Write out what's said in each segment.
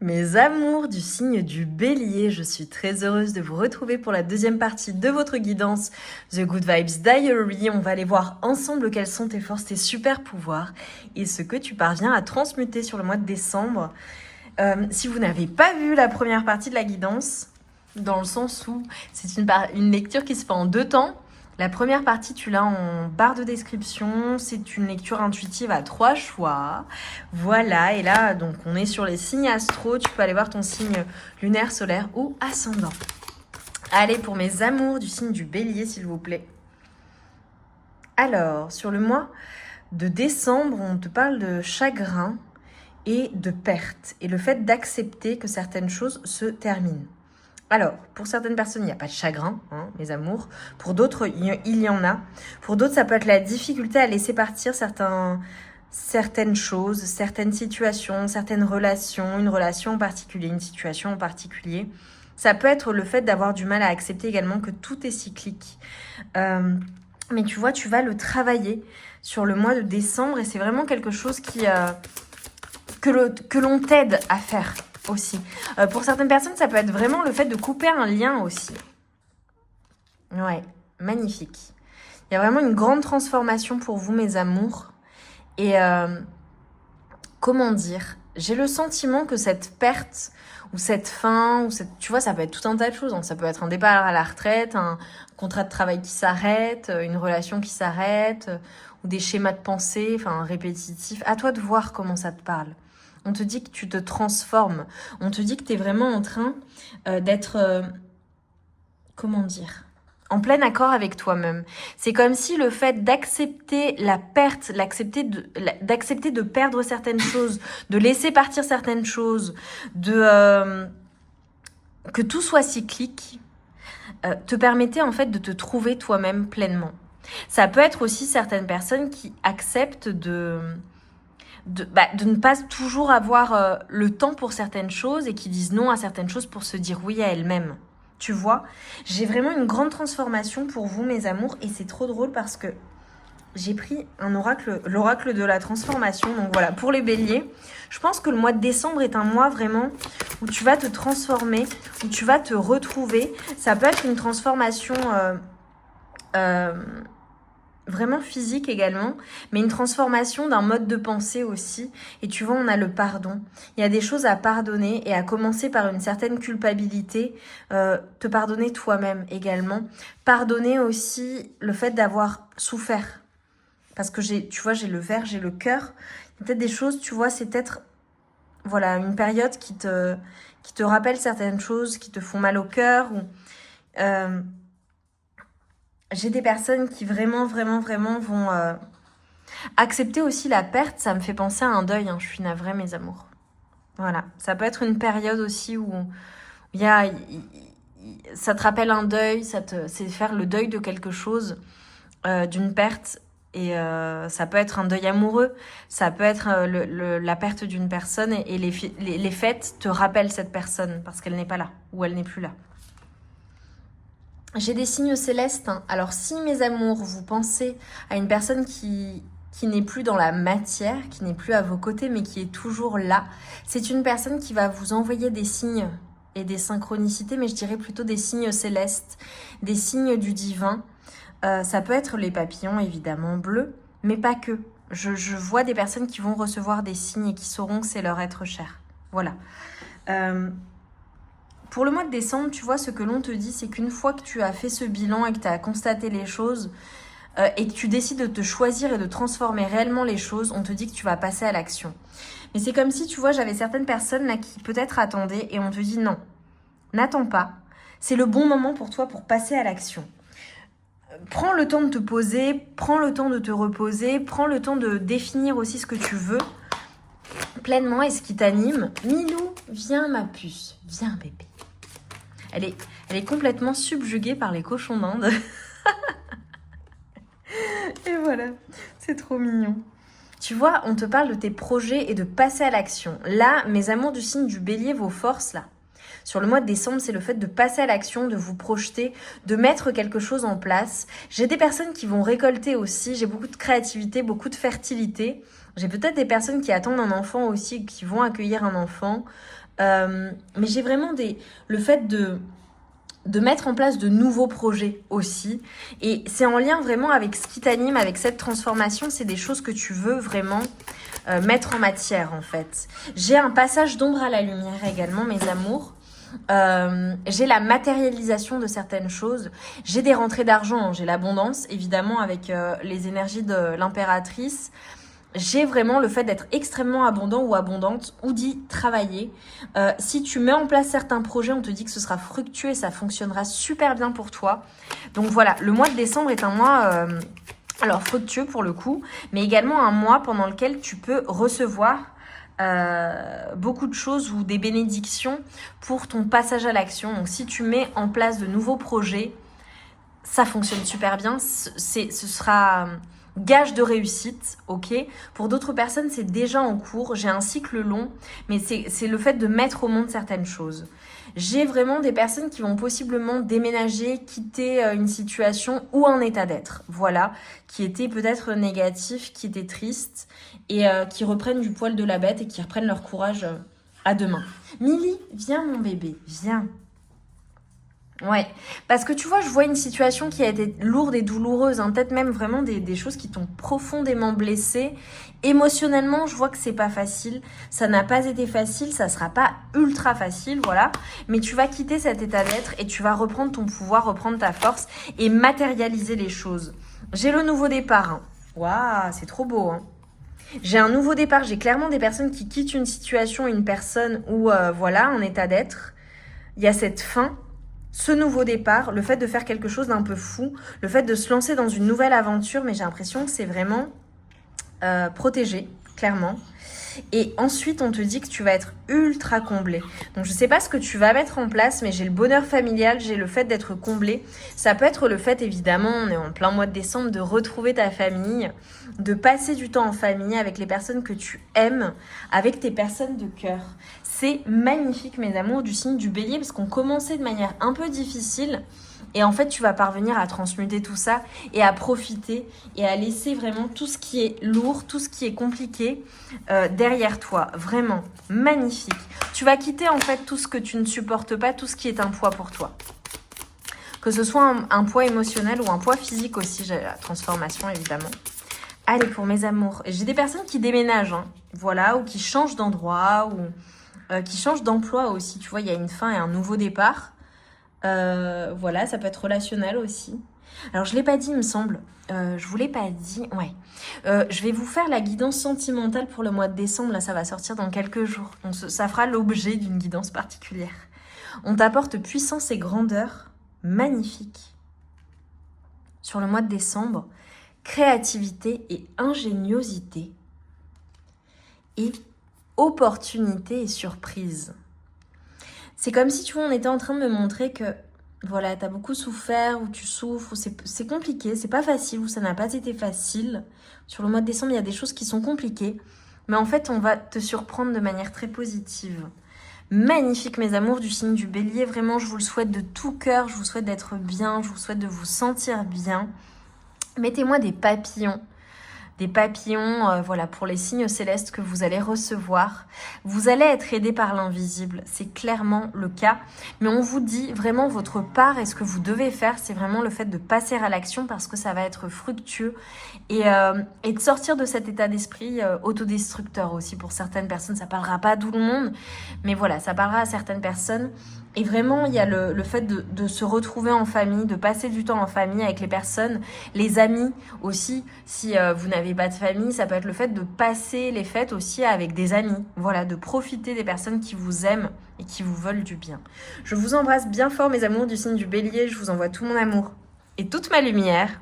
Mes amours du signe du Bélier, je suis très heureuse de vous retrouver pour la deuxième partie de votre guidance The Good Vibes Diary. On va aller voir ensemble quelles sont tes forces, tes super pouvoirs et ce que tu parviens à transmuter sur le mois de décembre. Si vous n'avez pas vu la première partie de la guidance, dans le sens où c'est une lecture qui se fait en deux temps. La première partie, tu l'as en barre de description. C'est une lecture intuitive à 3 choix. Voilà, et là, donc, on est sur les signes astro. Tu peux aller voir ton signe lunaire, solaire ou ascendant. Allez, pour mes amours du signe du Bélier, s'il vous plaît. Alors, sur le mois de décembre, on te parle de chagrin et de perte. Et le fait d'accepter que certaines choses se terminent. Alors, pour certaines personnes, il n'y a pas de chagrin, mes amours. Pour d'autres, il y en a. Pour d'autres, ça peut être la difficulté à laisser partir certaines choses, certaines situations, certaines relations, une relation en particulier, une situation en particulier. Ça peut être le fait d'avoir du mal à accepter également que tout est cyclique. Mais tu vois, tu vas le travailler sur le mois de décembre et c'est vraiment quelque chose que l'on t'aide à faire. Aussi. Pour certaines personnes, ça peut être vraiment le fait de couper un lien aussi. Ouais, magnifique. Il y a vraiment une grande transformation pour vous, mes amours. Et comment dire, j'ai le sentiment que cette perte ou cette fin, tu vois, ça peut être tout un tas de choses. Donc, ça peut être un départ à la retraite, un contrat de travail qui s'arrête, une relation qui s'arrête, ou des schémas de pensée, répétitifs. À toi de voir comment ça te parle. On te dit que tu te transformes. On te dit que tu es vraiment en train d'être, comment dire, en plein accord avec toi-même. C'est comme si le fait d'accepter la perte, d'accepter de perdre certaines choses, de laisser partir certaines choses, que tout soit cyclique, te permettait en fait de te trouver toi-même pleinement. Ça peut être aussi certaines personnes qui acceptent de ne pas toujours avoir le temps pour certaines choses et qui disent non à certaines choses pour se dire oui à elles-mêmes. Tu vois, j'ai vraiment une grande transformation pour vous, mes amours, et c'est trop drôle parce que j'ai pris l'oracle de la transformation. Donc voilà, pour les béliers, je pense que le mois de décembre est un mois vraiment où tu vas te transformer, où tu vas te retrouver. Ça peut être une transformation vraiment physique également, mais une transformation d'un mode de pensée aussi. Et tu vois, on a le pardon. Il y a des choses à pardonner et à commencer par une certaine culpabilité, te pardonner toi-même également. Pardonner aussi le fait d'avoir souffert. Parce que tu vois, j'ai le verre, j'ai le cœur. Il y a peut-être des choses, tu vois, c'est peut-être voilà, une période qui te rappelle certaines choses, qui te font mal au cœur. J'ai des personnes qui vraiment vont accepter aussi la perte. Ça me fait penser à un deuil. Je suis navrée, mes amours. Voilà. Ça peut être une période aussi où ça te rappelle un deuil. C'est faire le deuil de quelque chose, d'une perte. Et ça peut être un deuil amoureux. Ça peut être la perte d'une personne. Et les fêtes te rappellent cette personne parce qu'elle n'est pas là ou elle n'est plus là. J'ai des signes célestes. Alors, si mes amours, vous pensez à une personne qui n'est plus dans la matière, qui n'est plus à vos côtés, mais qui est toujours là, c'est une personne qui va vous envoyer des signes et des synchronicités, mais je dirais plutôt des signes célestes, des signes du divin. Ça peut être les papillons, évidemment, bleus, mais pas que. Je vois des personnes qui vont recevoir des signes et qui sauront que c'est leur être cher. Voilà. Pour le mois de décembre, tu vois, ce que l'on te dit, c'est qu'une fois que tu as fait ce bilan et que tu as constaté les choses et que tu décides de te choisir et de transformer réellement les choses, on te dit que tu vas passer à l'action. Mais c'est comme si, tu vois, j'avais certaines personnes là qui peut-être attendaient et on te dit non, n'attends pas. C'est le bon moment pour toi pour passer à l'action. Prends le temps de te poser, prends le temps de te reposer, prends le temps de définir aussi ce que tu veux pleinement et ce qui t'anime. Milou, viens ma puce, viens bébé. Elle est complètement subjuguée par les cochons d'Inde. Et voilà, c'est trop mignon. Tu vois, on te parle de tes projets et de passer à l'action. Là, mes amours du signe du bélier, vos forces là. Sur le mois de décembre, c'est le fait de passer à l'action, de vous projeter, de mettre quelque chose en place. J'ai des personnes qui vont récolter aussi. J'ai beaucoup de créativité, beaucoup de fertilité. J'ai peut-être des personnes qui attendent un enfant aussi, qui vont accueillir un enfant. Mais j'ai vraiment le fait de mettre en place de nouveaux projets aussi. Et c'est en lien vraiment avec ce qui t'anime, avec cette transformation. C'est des choses que tu veux vraiment mettre en matière, en fait. J'ai un passage d'ombre à la lumière également, mes amours. J'ai la matérialisation de certaines choses. J'ai des rentrées d'argent, hein. J'ai l'abondance, évidemment, avec les énergies de l'impératrice. J'ai vraiment le fait d'être extrêmement abondant ou abondante ou d'y travailler. Si tu mets en place certains projets, on te dit que ce sera fructueux et ça fonctionnera super bien pour toi. Donc voilà, le mois de décembre est un mois alors fructueux pour le coup, mais également un mois pendant lequel tu peux recevoir beaucoup de choses ou des bénédictions pour ton passage à l'action. Donc si tu mets en place de nouveaux projets, ça fonctionne super bien. Ce sera gage de réussite, ok. Pour d'autres personnes, c'est déjà en cours. J'ai un cycle long, mais c'est le fait de mettre au monde certaines choses. J'ai vraiment des personnes qui vont possiblement déménager, quitter une situation ou un état d'être, voilà, qui était peut-être négatif, qui était triste, et qui reprennent du poil de la bête et qui reprennent leur courage à deux mains. Milly, viens mon bébé, viens. Ouais, parce que tu vois, je vois une situation qui a été lourde et douloureuse, hein, peut-être même vraiment des choses qui t'ont profondément blessé. Émotionnellement, je vois que c'est pas facile, ça n'a pas été facile, ça sera pas ultra facile, voilà. Mais tu vas quitter cet état d'être et tu vas reprendre ton pouvoir, reprendre ta force et matérialiser les choses. J'ai le nouveau départ, hein. Waouh, c'est trop beau, hein. J'ai un nouveau départ, j'ai clairement des personnes qui quittent une situation, une personne ou voilà, un état d'être. Il y a cette fin. Ce nouveau départ, le fait de faire quelque chose d'un peu fou, le fait de se lancer dans une nouvelle aventure, mais j'ai l'impression que c'est vraiment protégé, clairement. Et ensuite, on te dit que tu vas être ultra comblé. Donc, je sais pas ce que tu vas mettre en place, mais j'ai le bonheur familial, j'ai le fait d'être comblé. Ça peut être le fait, évidemment, on est en plein mois de décembre, de retrouver ta famille, de passer du temps en famille avec les personnes que tu aimes, avec tes personnes de cœur. C'est magnifique, mes amours, du signe du bélier, parce qu'on commençait de manière un peu difficile. Et en fait, tu vas parvenir à transmuter tout ça et à profiter et à laisser vraiment tout ce qui est lourd, tout ce qui est compliqué derrière toi. Vraiment magnifique. Tu vas quitter en fait tout ce que tu ne supportes pas, tout ce qui est un poids pour toi. Que ce soit un poids émotionnel ou un poids physique aussi, j'ai la transformation évidemment. Allez, pour mes amours. J'ai des personnes qui déménagent, hein, voilà, ou qui changent d'endroit, ou qui changent d'emploi aussi. Tu vois, il y a une fin et un nouveau départ. Voilà, ça peut être relationnel aussi. Alors, je ne l'ai pas dit, il me semble. Je vous l'ai pas dit. Ouais. Je vais vous faire la guidance sentimentale pour le mois de décembre. Là, ça va sortir dans quelques jours. Donc, ça fera l'objet d'une guidance particulière. On t'apporte puissance et grandeur magnifique sur le mois de décembre. Créativité et ingéniosité. Et opportunité et surprise. C'est comme si, tu vois, on était en train de me montrer que, voilà, t'as beaucoup souffert, ou tu souffres, ou c'est compliqué, c'est pas facile, ou ça n'a pas été facile. Sur le mois de décembre, il y a des choses qui sont compliquées. Mais en fait, on va te surprendre de manière très positive. Magnifique, mes amours du signe du bélier. Vraiment, je vous le souhaite de tout cœur. Je vous souhaite d'être bien. Je vous souhaite de vous sentir bien. Mettez-moi des papillons. Des papillons, voilà, pour les signes célestes que vous allez recevoir. Vous allez être aidé par l'invisible, c'est clairement le cas. Mais on vous dit vraiment votre part et ce que vous devez faire, c'est vraiment le fait de passer à l'action parce que ça va être fructueux et de sortir de cet état d'esprit autodestructeur aussi. Pour certaines personnes, ça parlera pas à tout le monde, mais voilà, ça parlera à certaines personnes. Et vraiment, il y a le fait de se retrouver en famille, de passer du temps en famille avec les personnes, les amis aussi. Si vous n'avez pas de famille, ça peut être le fait de passer les fêtes aussi avec des amis. Voilà, de profiter des personnes qui vous aiment et qui vous veulent du bien. Je vous embrasse bien fort, mes amours du signe du bélier. Je vous envoie tout mon amour et toute ma lumière.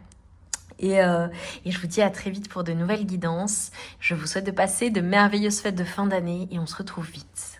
Et je vous dis à très vite pour de nouvelles guidances. Je vous souhaite de passer de merveilleuses fêtes de fin d'année et on se retrouve vite.